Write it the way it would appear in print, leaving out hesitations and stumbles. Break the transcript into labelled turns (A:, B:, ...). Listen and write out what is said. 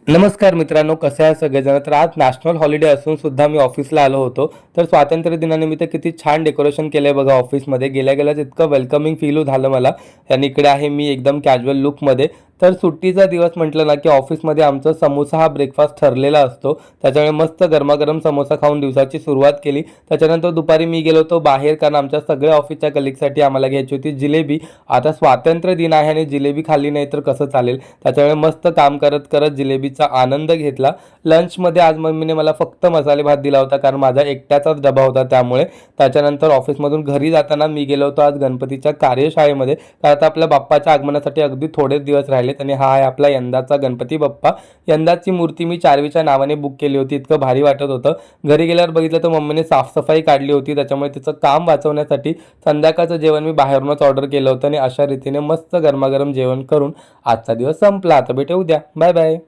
A: नमस्कार मित्रांनो, कसे आहे सगळेजण. तर आज नॅशनल हॉलिडे असून सुद्धा मी ऑफिसला आलो होतो. तर स्वातंत्र्य दिनानिमित्त किती छान डेकोरेशन केलं आहे बघा ऑफिसमध्ये. गेल्या गेल्याच इतकं वेलकमिंग फील झालं मला. आणि इकडे आहे मी एकदम कॅज्युअल लुकमध्ये. तर सुट्टीचा दिवस म्हटलं ना की ऑफिसमध्ये आमचं समोसा हा ब्रेकफास्ट ठरलेला असतो. त्याच्यामुळे मस्त गरमागरम समोसा खाऊन दिवसाची सुरुवात केली. त्याच्यानंतर दुपारी मी गेलो होतो बाहेर, कारण आमच्या सगळ्या ऑफिसच्या कलिगसाठी आम्हाला घ्यायची होती जिलेबी. आता स्वातंत्र्य दिन आहे आणि जिलेबी खाल्ली नाही तर कसं चालेल. त्याच्यामुळे मस्त काम करत करत जिलेबीचा आनंद घेतला. लंचमध्ये आज मम्मीने मला फक्त मसाले भात दिला होता, कारण माझा एकट्याचाच डबा होता त्यामुळे. त्याच्यानंतर ऑफिसमधून घरी जाताना मी गेलो होतो आज गणपतीच्या कार्यशाळेमध्ये. तर आता आपल्या बाप्पाच्या आगमनासाठी अगदी थोडेच दिवस राहिलेत आणि हा आहे आपला यंदाचा गणपती बाप्पा. यंदाची मूर्ती मी चार्वीच्या नावाने बुक केली होती. इतकं भारी वाटत होतं. घरी गेल्यावर बघितलं तर मम्मीने साफसफाई काढली होती. त्याच्यामुळे तिचं काम वाचवण्यासाठी संध्याकाळचं जेवण मी बाहेरूनच ऑर्डर केलं होतं आणि अशा रीतीने मस्त गरमागरम जेवण करून आजचा दिवस संपला. आता भेटू उद्या. Bye bye.